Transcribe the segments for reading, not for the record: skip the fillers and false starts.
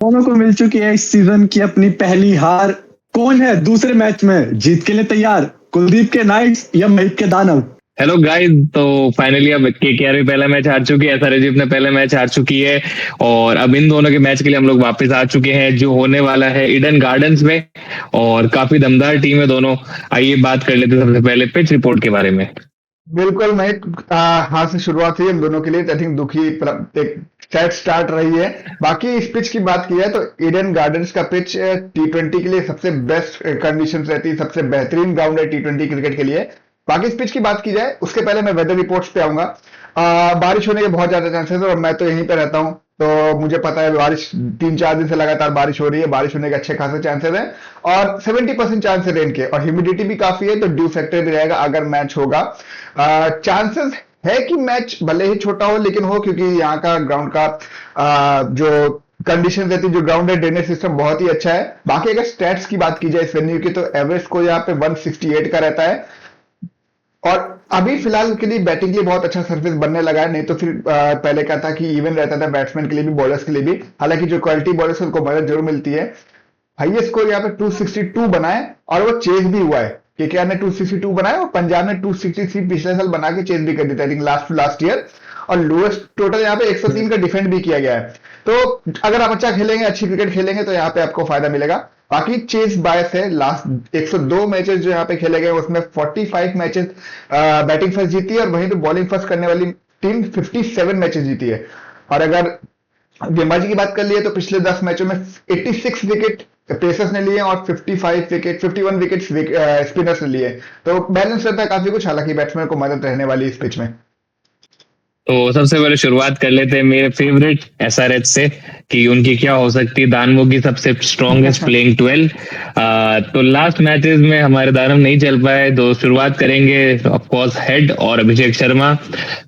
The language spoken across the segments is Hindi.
दोनों को मिल चुकी है इस सीजन की अपनी पहली हार। कौन है दूसरे मैच में जीत के लिए तैयार, कुलदीप के नाइट्स या मयिक के दानव? हेलो गाइस, तो फाइनली अब केकेआर भी पहला मैच हार चुकी है, एसआरएच अपने पहले मैच हार चुकी है और अब इन दोनों के मैच के लिए हम लोग वापस आ चुके हैं जो होने वाला है ईडन गार्डन्स में। और काफी दमदार टीम है दोनों। आइए बात कर लेते हैं सबसे पहले पिच रिपोर्ट के बारे में। बिल्कुल मयिक, हार से शुरुआत हुई हम दोनों के लिए। आई थिंक दुखी एक सैड स्टार्ट रही है। बाकी इस पिच की बात की है तो ईडन गार्डन्स का पिच T20 के लिए सबसे बेस्ट कंडीशंस रहती है, सबसे बेहतरीन ग्राउंड है T20 क्रिकेट के लिए। बाकी इस पिच की बात की जाए उसके पहले मैं वेदर रिपोर्ट्स पे आऊंगा। बारिश होने के बहुत ज्यादा चांसेस है और मैं तो यहीं पे रहता हूँ तो मुझे पता है बारिश 3-4 दिन से लगातार बारिश हो रही है। बारिश होने के अच्छे खासे चांसेस हैं और 70% चांस है रेन के, और ह्यूमिडिटी भी काफी है तो ड्यू फैक्टर भी रहेगा अगर मैच होगा। चांसेस है कि मैच भले ही छोटा हो लेकिन हो, क्योंकि यहाँ का ग्राउंड का जो कंडीशन रहती है, जो ग्राउंड है ड्रेनेज सिस्टम बहुत ही अच्छा है। बाकी अगर स्टैट्स की बात की जाए इस वेन्यू की तो एवरेज को यहाँ पे 168 का रहता है और अभी फिलहाल के लिए बैटिंग के लिए बहुत अच्छा सरफेस बनने लगा है। नहीं तो फिर पहले क्या था कि इवन रहता था बैट्समैन के लिए भी बॉलर्स के लिए भी। हालांकि जो क्वालिटी बॉलर्स है उनको मदद जरूर मिलती है। हाईएस्ट स्कोर यहाँ पे 262 बना है और वो चेज भी हुआ है। केकेआर ने 262 बनाया और पंजाब ने 263 पिछले साल बना के चेज भी कर दिया था लास्ट टू लास्ट ईयर। और लोएस्ट टोटल यहाँ पे 103 का डिफेंड भी किया गया है। तो अगर आप अच्छा खेलेंगे, अच्छी क्रिकेट खेलेंगे तो यहाँ पे आपको फायदा मिलेगा। बाकी चेस बायस है, लास्ट 102 मैचेस जो यहाँ पे खेले गए उसमें 45 मैचेस बैटिंग फर्स्ट जीती है और वहीं पे बॉलिंग फर्स्ट करने वाली टीम 57 मैचेस जीती है। और अगर गेंदबाजी की बात कर लिए तो पिछले 10 मैचों में 86 विकेट पेसर्स ने लिए और 51 विकेट स्पिनर्स ने लिए। तो बैलेंस रहता है काफी कुछ, हालांकि बैट्समैन को मदद रहने वाली इस पिच में। तो सबसे पहले शुरुआत कर लेते हैं मेरे फेवरेट एसआरएच से कि उनकी क्या हो सकती है दानवों की सबसे स्ट्रॉन्गेस्ट प्लेइंग 12। तो लास्ट मैचेस में हमारे दानव नहीं चल पाए, तो शुरुआत करेंगे ऑफ कोर्स हेड और अभिषेक शर्मा।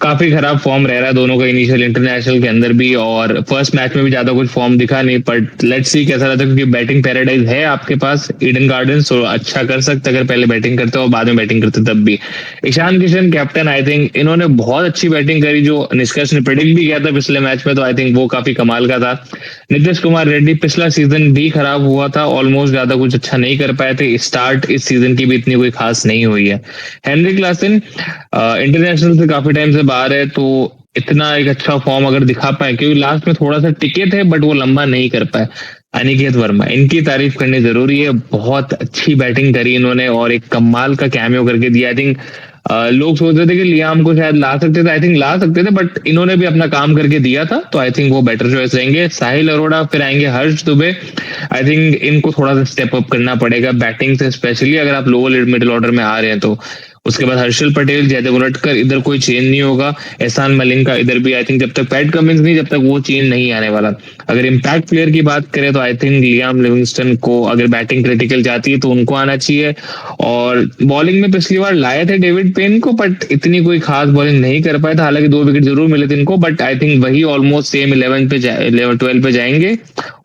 काफी खराब फॉर्म रह रहा है दोनों का इनिशियल इंटरनेशनल के अंदर भी, और फर्स्ट मैच में भी ज्यादा कुछ फॉर्म दिखा नहीं, बट लेट्स सी कैसा रहता है क्योंकि बैटिंग पैराडाइज है आपके पास ईडन गार्डन्स, तो अच्छा कर सकते अगर पहले बैटिंग करते और बाद में बैटिंग करते तब भी। Ishan Kishan captain, I think इन्होंने बहुत अच्छी बैटिंग करी जो निष्कर्ष ने प्रेडिक्ट भी किया था पिछले मैच में, तो आई थिंक वो काफी कमाल का था। नीतीश कुमार रेड्डी पिछला सीजन भी खराब हुआ था, ऑलमोस्ट ज्यादा कुछ अच्छा नहीं कर पाए थे। स्टार्ट इस सीजन की भी इतनी कोई खास नहीं हुई है। हेनरी क्लासन इंटरनेशनल से काफी टाइम से बाहर है, तो इतना एक अच्छा फॉर्म अगर दिखा पाए, क्योंकि लास्ट में थोड़ा सा टिके थे बट वो लंबा नहीं कर पाए। अनिकेत वर्मा, इनकी तारीफ करनी जरूरी है, बहुत अच्छी बैटिंग करी इन्होंने और एक कमाल का कैमियो करके दिया। आई थिंक लोग सोच रहे थे कि लियाम को शायद ला सकते थे, आई थिंक ला सकते थे, बट इन्होंने भी अपना काम करके दिया था, तो आई थिंक वो बेटर चॉइस रहेंगे। साहिल अरोड़ा, फिर आएंगे हर्ष दुबे। आई थिंक इनको थोड़ा सा स्टेप अप करना पड़ेगा बैटिंग से, स्पेशली अगर आप लोअर मिडिल ऑर्डर में आ रहे हैं तो। उसके बाद हर्षल पटेल, जयदेव उनटकर, इधर कोई चेंज नहीं होगा। एहसान मलिंगा इधर भी आई थिंक जब तक पैट कमिंस नहीं, जब तक वो चेंज नहीं आने वाला। अगर इम्पैक्ट प्लेयर की बात करें तो आई थिंक लियाम लिविंगस्टन को, अगर बैटिंग क्रिटिकल जाती है तो उनको आना चाहिए। और बॉलिंग में पिछली बार लाए थे डेविड पेन को, बट इतनी कोई खास बॉलिंग नहीं कर पाया था, हालांकि 2 विकेट जरूर मिले थे इनको, बट आई थिंक वही ऑलमोस्ट सेम 11 पे 12 पे जाएंगे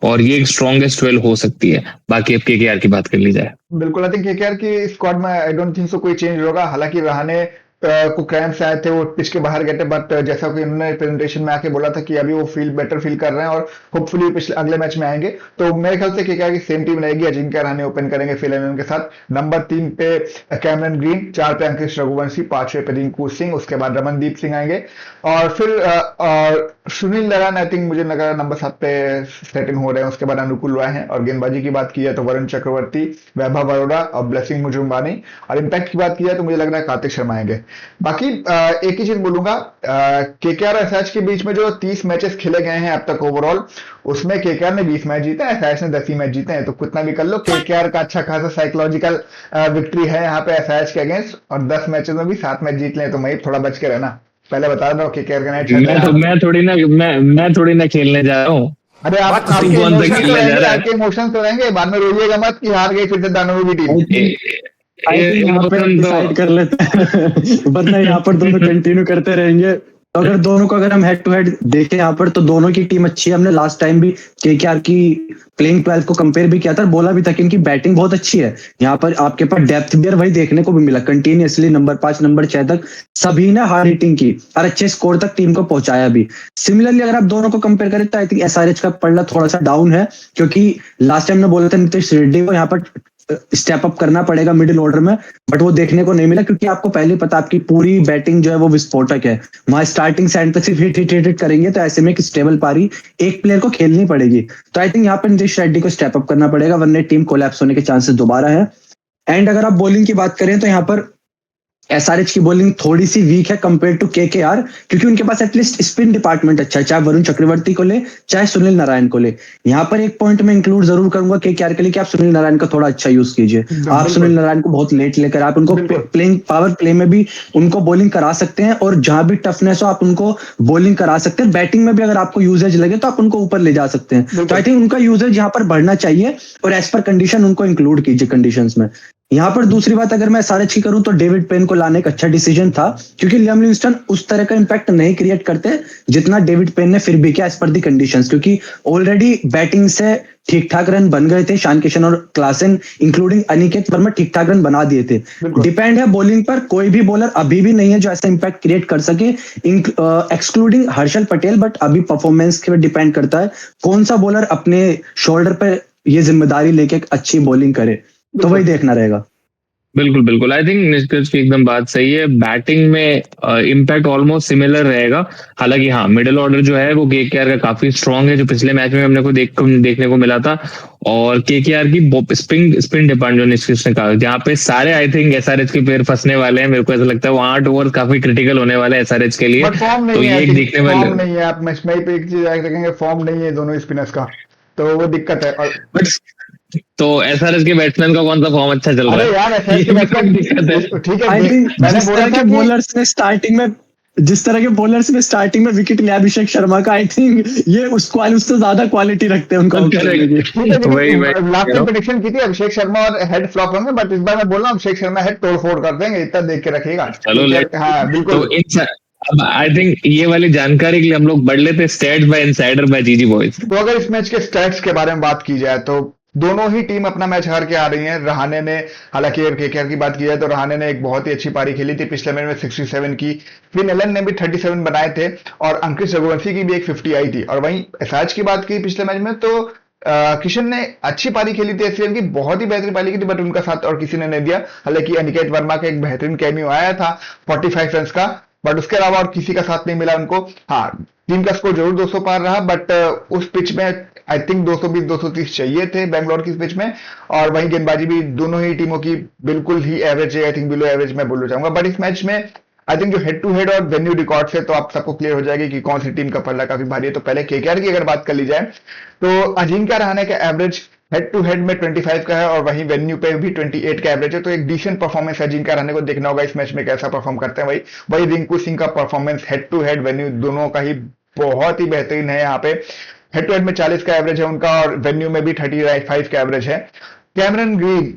और ये एक स्ट्रॉन्गेस्ट 12 हो सकती है। बाकी अब केकेआर की बात कर ली जाए। बिल्कुल, आई थिंक केकेआर की स्क्वाड में आई डोंट थिंक सो कोई चेंज होगा। हालांकि रहाणे को क्रैम्प्स आए थे, वो पिच के बाहर गए थे, बट जैसा कि उन्होंने प्रेजेंटेशन में आके बोला था कि अभी वो बेटर फील कर रहे हैं और होपफुली पिछले अगले मैच में आएंगे। तो मेरे ख्याल से केकेआर की सेम टीम रहेगी। अजिंक्य रहाणे ओपन करेंगे फिल एलन के साथ। नंबर 3 पे कैमरन ग्रीन, 4 पे अंकित रघुवंशी, 5वें पे रिंकू सिंह, उसके बाद रमनदीप सिंह आएंगे और फिर सुनील नारायण आई थिंक मुझे लगा नंबर 7 पे सेटिंग हो रहे हैं। उसके बाद अनुकूल रॉय हैं और गेंदबाजी की बात की है तो वरुण चक्रवर्ती, वैभव अरोड़ा और ब्लेसिंग मुजुम्बानी। और इम्पैक्ट की बात की है तो मुझे लग रहा है कार्तिक शर्मा आएंगे। बाकी एक ही चीज बोलूंगा, केकेआर और एसआरएच के बीच में जो 30 मैचेस खेले गए हैं अब तक ओवरऑल, उसमें केकेआर ने 20 मैच जीते हैं, एसआरएच ने 10 ही मैच जीते हैं। तो कितना भी कर लो, केकेआर का अच्छा खासा साइकोलॉजिकल विक्ट्री है यहाँ पे एसआरएच के अगेंस्ट, और 10 मैचेस में भी 7 मैच जीत लें तो मैं थोड़ा बच के रहना। पहले बता रहा हूँ केकेआर का नाइट मैं थोड़ी ना खेलने जा रहा हूँ। अरे आप तू आपके कौन सा इमोशंस तो खेलने जा रहेंगे, रहा है? आपके इमोशंस तो रहेंगे, बाद में रोइएगा मत कि हार गई फिर से दानवों की टीम। आई थिंक यहाँ पे इमोशन तो डिसाइड कर लेते हैं वरना यहाँ पर दोनों कंटिन्यू करते रहेंगे। तो अगर दोनों को अगर हम हेड टू हेड देखें यहाँ पर, तो दोनों की टीम अच्छी है। हमने लास्ट टाइम भी केकेआर की प्लेइंग 12 को कंपेयर भी किया था और बोला भी था कि इनकी बैटिंग बहुत अच्छी है। यहाँ पर आपके पास डेप्थ भी और वही देखने को भी मिला, कंटिन्यूअसली नंबर 5 नंबर 6 तक सभी ने हार्ड हिटिंग की और अच्छे स्कोर तक टीम को पहुंचाया भी। सिमिलरली अगर आप दोनों को कंपेयर करें तो आई थिंक एसआरएच का पलड़ा थोड़ा सा डाउन है, क्योंकि लास्ट टाइम ने बोला था नीतीश रेड्डी को यहाँ पर स्टेप अप करना पड़ेगा मिडिल ऑर्डर में, बट वो देखने को नहीं मिला, क्योंकि आपको पहले पता आपकी पूरी बैटिंग जो है वो विस्फोटक है। वहां स्टार्टिंग साइड पे सिर्फ हिट करेंगे, तो ऐसे में एक स्टेबल पारी एक प्लेयर को खेलनी पड़ेगी। तो आई थिंक यहाँ पर नीतीश रेड्डी को स्टेप अप करना पड़ेगा, वरना टीम कोलैप्स होने के चांसेस दोबारा है। एंड अगर आप बॉलिंग की बात करें तो यहाँ पर एसआरएच की बॉलिंग थोड़ी सी वीक है कंपेयर टू केकेआर, क्योंकि उनके पास एटलीस्ट स्पिन डिपार्टमेंट अच्छा है, चाहे वरुण चक्रवर्ती को ले चाहे सुनील नारायण को ले। यहाँ पर एक पॉइंट में इंक्लूड जरूर करूंगा केकेआर के लिए कि आप सुनील नारायण का थोड़ा अच्छा यूज कीजिए। आप सुनील नारायण को बहुत लेट लेकर आप उनको प्लेइंग पावर प्ले में भी उनको बॉलिंग करा सकते हैं, और जहां भी टफनेस हो आप उनको बॉलिंग करा सकते हैं। बैटिंग में भी अगर आपको यूजेज लगे तो आप उनको ऊपर ले जा सकते हैं। तो आई थिंक उनका यूजेज यहाँ पर बढ़ना चाहिए, और एज पर कंडीशन उनको इंक्लूड कीजिए कंडीशंस में। यहाँ पर दूसरी बात अगर मैं एसआरएच की करूं तो डेविड पेन को लाने का अच्छा डिसीजन था, क्योंकि लियाम लिविंगस्टन उस तरह का इंपैक्ट नहीं क्रिएट करते जितना डेविड पेन ने फिर भी किया एज पर दी कंडीशंस, क्योंकि ऑलरेडी बैटिंग से ठीक ठाक रन बन गए थे। शान किशन और क्लासन इंक्लूडिंग अनिकेत वर्मा ठीक ठाक रन बना दिए थे। डिपेंड है बॉलिंग पर, कोई भी बॉलर अभी भी नहीं है जो ऐसा इंपैक्ट क्रिएट कर सके एक्सक्लूडिंग हर्षल पटेल, बट अभी परफॉर्मेंस के डिपेंड करता है कौन सा बॉलर अपने शोल्डर पर ये जिम्मेदारी लेके अच्छी बॉलिंग करे, तो वही देखना रहेगा। बिल्कुल बिल्कुल, आई थिंक निष्कर्ष की एकदम बात सही है। बैटिंग में इम्पैक्ट ऑलमोस्ट सिमिलर रहेगा। हालांकि हाँ, मिडिल ऑर्डर जो है वो केकेआर का काफी स्ट्रांग है, जो पिछले मैच में हमने को देखने को मिला था। और केकेआर की स्पिन डिपार्टमेंट जो निष्कर्ष ने कहा, जहाँ पे सारे आई थिंक एसआरएच के प्लेयर फंसने वाले हैं। मेरे को ऐसा लगता है वो 8 ओवर काफी क्रिटिकल होने वाला है एसआरएच के लिए। तो ये देखने वाले फॉर्म नहीं है। आप मैच में पे एक चीज देखेंगे, फॉर्म नहीं है दोनों स्पिनर्स का, तो वो दिक्कत है। तो एसआरएच के बैट्समैन का कौन सा फॉर्म अच्छा चल रहा है? अरे यार एसआरएच के बैट्समैन दिक्कत है। ठीक है, मैंने बोला था बॉलर्स ने स्टार्टिंग में जिस तरह के बॉलर्स में स्टार्टिंग में विकेट लिया अभिषेक शर्मा का, आई थिंक ये उससे ज्यादा क्वालिटी रखते हैं उनको। लास्ट टाइम प्रेडिक्शन की थी अभिषेक शर्मा और हेड फ्लॉप होंगे, बट इस बार मैं बोल रहा हूँ अभिषेक शर्मा हेड तोड़ फोड़ कर देंगे, इतना देख के रखिएगा। चलो हाँ बिल्कुल। अब आई थिंक ये वाली जानकारी के लिए हम लोग बढ़ लेते स्टैट्स बाय इनसाइडर बाय जीजी बॉयज। तो अगर इस मैच के स्टैट्स के बारे में बात की जाए तो दोनों ही टीम अपना मैच हार के आ रही हैं। रहाणे ने, हालांकि केकेआर की बात की जाए तो रहाणे ने एक बहुत ही अच्छी पारी खेली थी, पिछले मैच में 67 की। फिन एलन ने भी 37 बनाए थे, और अंकित रघुवंशी की भी एक 50 आई थी। और वहीं एसआरएच की बात की पिछले मैच में तो किशन ने अच्छी पारी खेली थी, एससीएल की बहुत ही बेहतरीन पारी की थी, बट उनका साथ और किसी ने नहीं दिया। हालांकि अनिकेत वर्मा का एक बेहतरीन कैमियो आया था 45 रन का, बट उसके अलावा और किसी का साथ नहीं मिला उनको। हाँ, टीम का स्कोर जरूर 200 पार रहा, बट उस पिच में आई थिंक 220-230 चाहिए थे बेंगलोर की पिच में। और वहीं गेंदबाजी भी दोनों ही टीमों की बिल्कुल ही एवरेज है, आई थिंक बिलो एवरेज मैं बोलना चाहूंगा। बट इस मैच में आई थिंक जो हेड टू हेड और वेन्यू रिकॉर्ड से तो आप सबको क्लियर हो जाएगी कि कौन सी टीम का पल्ला काफी भारी है। तो पहले केकेआर की अगर बात कर ली जाए तो अजिंक्य रहाणे का एवरेज हेड टू हेड में 25 का है, और वहीं वेन्यू पे भी 28 का एवरेज है। तो एक डिसेंट परफॉर्मेंस है। अजिंक्य रहाणे को देखना होगा इस मैच में कैसा परफॉर्म करते हैं। वही रिंकू सिंह का performance head to head venue दोनों का ही बहुत ही बेहतरीन है। यहाँ पे हेड टू हेड में 40 का एवरेज है उनका, और वेन्यू में भी 35 का एवरेज है। कैमरन ग्रीन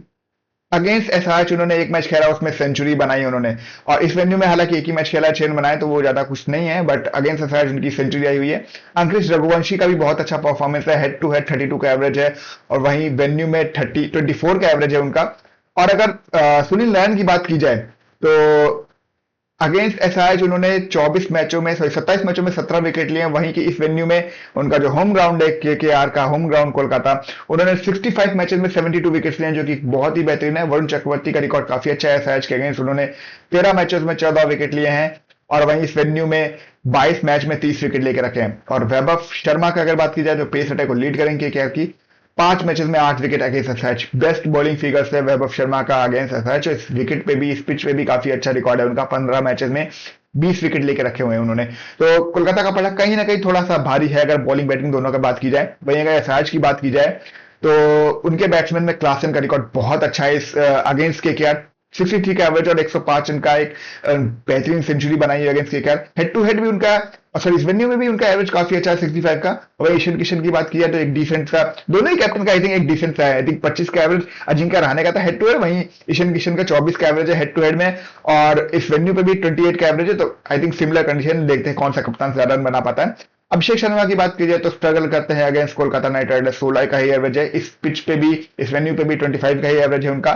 अगेंस्ट एसआरएच उन्होंने एक मैच खेला, उसमें सेंचुरी बनाई उन्होंने। और इस वेन्यू में हालांकि एक ही मैच खेला, 6 रन बनाए, तो वो ज्यादा कुछ नहीं है, बट अगेंस्ट एसआरएच उनकी सेंचुरी आई हुई है। अंकित रघुवंशी का भी बहुत अच्छा परफॉर्मेंस है, हेड टू हेड 32 का एवरेज है, और वहीं वेन्यू में 24 का एवरेज है उनका। और अगर सुनील नारायण की बात की जाए तो अगेंस्ट एसआरएच उन्होंने 27 मैचों में 27 मैचों में 17 विकेट लिए हैं। वहीं की इस वेन्यू में उनका जो होम ग्राउंड है केकेआर का होम ग्राउंड कोलकाता, उन्होंने 65 मैचेस में 72 विकेट लिए हैं, जो कि बहुत ही बेहतरीन है। वरुण चक्रवर्ती का रिकॉर्ड काफी अच्छा है एसआरएच के अगेंस्ट, उन्होंने 13 मैचेस में 14 विकेट लिए हैं, और वहीं इस वेन्यू में 22 मैच में 30 विकेट लेकर रखे हैं। और वैभव शर्मा की अगर बात की जाए तो पेस अटैक को लीड करेंगे केकेआर की, 5 मैचेस में 8 wicket against SRH. Best bowling figures है वैभव शर्मा का अगेंस्ट एसआरएच। इस विकेट पे भी, इस पिच पे भी काफी अच्छा रिकॉर्ड है उनका, 15 मैचेस में 20 विकेट लेके रखे हुए हैं उन्होंने। तो कोलकाता का पलड़ा कहीं ना कहीं थोड़ा सा भारी है अगर बॉलिंग बैटिंग दोनों की बात की जाए। वहीं अगर एसआरएच की बात की जाए तो उनके बैट्समैन में क्लासन का रिकॉर्ड बहुत अच्छा है इस अगेंस्ट केकेआर। 63 का एवरेज और 105 इनका एक बेहतरीन सेंचुरी बनाई है against KKR. Head to head भी उनका, सॉरी, इस वेन्यू में भी उनका एवरेज काफी अच्छा है 65 का। और ईशान किशन की बात की जाए तो एक डिसेंट सा, दोनों ही कैप्टन का आई थिंक एक डिसेंट सा है। आई थिंक 25 का एवरेज अजिंक्य रहाणे का था हेड टू हेड, वहीं ईशान किशन का 24 का एवरेज है हेड टू हेड में, और इस वेन्यू पे भी 28 का एवरेज है। तो आई थिंक सिमिलर कंडीशन, देखते हैं कौन सा कप्तान ज्यादा रन बना पाता है। अभिषेक शर्मा की बात की जाए तो स्ट्रगल करते हैं अगेंस्ट कोलकाता नाइट राइडर्स, 16 का ही एवरेज है इस पिच पे भी, इस वेन्यू पे भी 25 का ही एवरेज है उनका।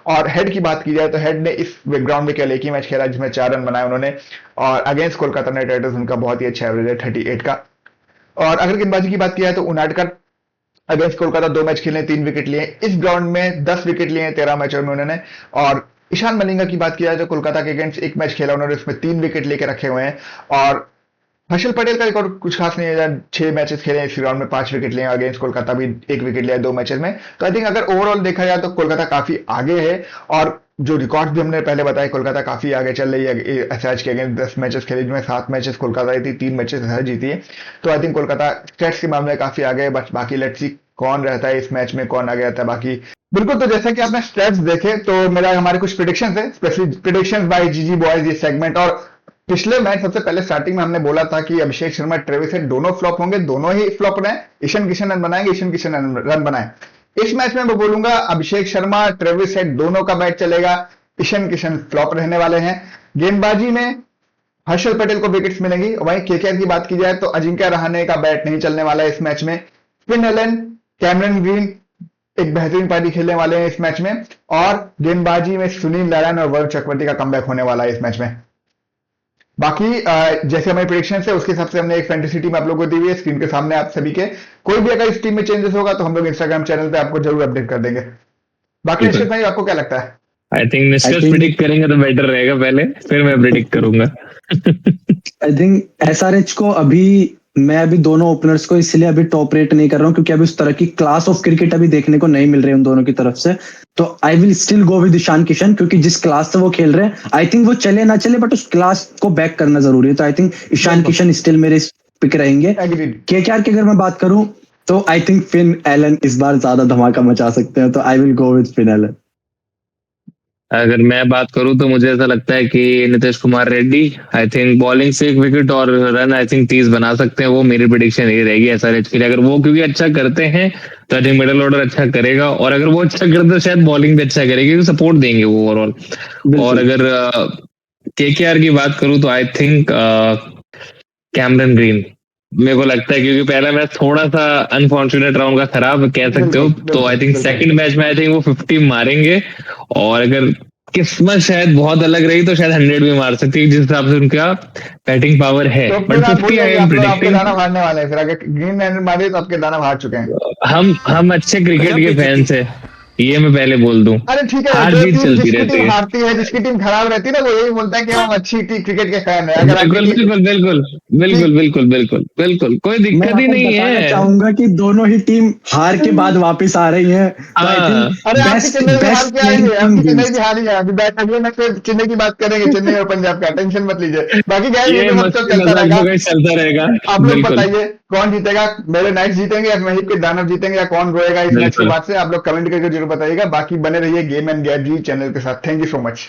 और हेड की बात की जाए तो हेड ने इस ग्राउंड में केवल एक ही मैच खेला जिसमें 4 रन बनाए उन्होंने, और अगेंस्ट कोलकाता नाइट राइडर्स उनका बहुत ही अच्छा एवरेज है 38 का। और अगर गेंदबाजी की बात की जाए तो उनाडकर अगेंस्ट कोलकाता 2 मैच खेले, 3 विकेट लिए, इस ग्राउंड में 10 विकेट लिए 13 मैचों में उन्होंने। और ईशान मलिंगा की बात की जाए तो कोलकाता के अगेंस्ट 1 मैच खेला उन्होंने, उसमें 3 विकेट लेके रखे हुए हैं। और हर्षल पटेल का रिकॉर्ड कुछ खास नहीं है, 6 मैचेस खेले इस राउंड में 5 विकेट लिए, अगेंस्ट कोलकाता भी 1 विकेट लिया 2 मैचेस में। तो आई थिंक अगर ओवरऑल देखा जाए तो कोलकाता काफी आगे है, और जो रिकॉर्ड भी हमने पहले बताया, कोलकाता काफी आगे चल रही है। एसआरएच के अगेंस्ट 10 मैचेस खेले जिसमें 7 मैचेस कोलकाता जीती, 3 मैचेस एसआरएच जीती है। तो आई थिंक कोलकाता स्टेट्स के मामले में काफी आगे है, बस बाकी लेट्स सी कौन रहता है इस मैच में, कौन आगे रहता है बाकी। बिल्कुल, तो जैसा कि आपने स्टेट्स देखे तो मेरा हमारे कुछ प्रिडिक्शंस है, स्पेशली प्रिडिक्शंस बाय जीजी बॉयज ये सेगमेंट। और पिछले मैच सबसे पहले स्टार्टिंग में हमने बोला था कि अभिषेक शर्मा, ट्रेविस हेड दोनों फ्लॉप होंगे, दोनों ही फ्लॉप रहे। ईशान किशन रन बनाएंगे, ईशान किशन रन बनाए। इस मैच में मैं बोलूंगा अभिषेक शर्मा, ट्रेविस हेड दोनों का बैट चलेगा, ईशान किशन फ्लॉप रहने वाले हैं। गेंदबाजी में हर्षल पटेल को विकेट्स मिलेंगी। वहीं केकेआर की बात की जाए तो अजिंक्य रहाणे का बैट नहीं चलने वाला है इस मैच में। स्पिन एलन, कैमरन ग्रीन एक बेहतरीन पारी खेलने वाले हैं इस मैच में। और गेंदबाजी में सुनील नारायण और वरुण चक्रवर्ती का कमबैक होने वाला है इस मैच में। बाकी जैसे हमारी प्रेडिक्शन है उसके हिसाब से हमने एक फैंटेसी टीम आप लोगों को दी हुई है स्क्रीन के सामने आप सभी के। कोई भी अगर इस टीम में चेंजेस होगा तो हम लोग इंस्टाग्राम चैनल पे आपको जरूर अपडेट कर देंगे। बाकी निश्चित भाई, आपको क्या लगता है? आई थिंक निष्कर्ष प्रिडिक्ट करेंगे तो बेटर रहेगा पहले, फिर मैं प्रिडिक्ट करूंगा। आई थिंक एसआरएच को मैं अभी दोनों ओपनर्स को इसलिए अभी टॉप रेट नहीं कर रहा हूँ क्योंकि अभी उस तरह की क्लास ऑफ क्रिकेट अभी देखने को नहीं मिल रही उन दोनों की तरफ से। तो I will still go with Ishan Kishan, क्योंकि जिस क्लास से वो खेल रहे हैं आई थिंक वो चले ना चले बट उस क्लास को बैक करना जरूरी है। तो I think Ishan Kishan still मेरे पिक रहेंगे। केकेआर की अगर मैं बात करूं तो आई थिंक फिन एलन इस बार ज्यादा धमाका मचा सकते हैं, तो I will go with Finn Allen. अगर मैं बात करूं तो मुझे ऐसा लगता है कि Nitish Kumar Reddy I think bowling से 1 विकेट और रन आई थिंक 30 बना सकते हैं। वो मेरी प्रेडिक्शन यही रहेगी एसआरएच के लिए। अगर वो क्योंकि अच्छा करते हैं तो आई थिंक मिडिल ऑर्डर अच्छा करेगा, और अगर वो अच्छा करते तो शायद बॉलिंग भी अच्छा करेगी क्योंकि सपोर्ट देंगे वो ओवरऑल। और अगर केकेआर की बात करूं तो आई थिंक कैमरन ग्रीन मेरे को लगता है, क्योंकि पहला मैच थोड़ा सा अनफॉर्चुनेट रहा उनका, खराब कह सकते हो। तो आई थिंक सेकंड मैच में आई थिंक वो 50 मारेंगे, और अगर किस्मत शायद बहुत अलग रही तो शायद 100 भी मार सकती है जिस हिसाब से उनका बैटिंग पावर है। तो बट 50 आई एम प्रेडिक्टिंग। दाना हारने वाले हैं, फिर अगर ग्रीन रन मारे तो आपके दाना हार चुके हैं। हम अच्छे क्रिकेट के फैंस है, ये मैं पहले बोल दूं। अरे ठीक है, हार जीत चलती रहती है। हारती है, जिसकी टीम खराब रहती है ना वो यही बोलता है कि हम अच्छी क्रिकेट के फैन है। अगर बिल्कुल बिल्कुल बिल्कुल बिल्कुल बिल्कुल बिल्कुल बिल्कुल कोई दिक्कत ही नहीं है। चाहूंगा कि दोनों ही टीम हार के बाद वापस आ रही है। अरे आपकी चेन्नई में हार के आएंगे, आपकी चेन्नई की हार ही है। अगले मैच में चेन्नई की बात करेंगे, चेन्नई और पंजाब का, टेंशन मत लीजिए। बाकी क्या ये चलता रहेगा। आप लोग बताइए कौन जीतेगा, मेरे नाइट्स जीतेंगे या महीप के दानव जीतेंगे, या कौन रोएगा इस मैच के बाद से? आप लोग कमेंट करके जरूर बताइएगा। बाकी बने रहिए गेम एंड गैजेट चैनल के साथ। Thank you so much.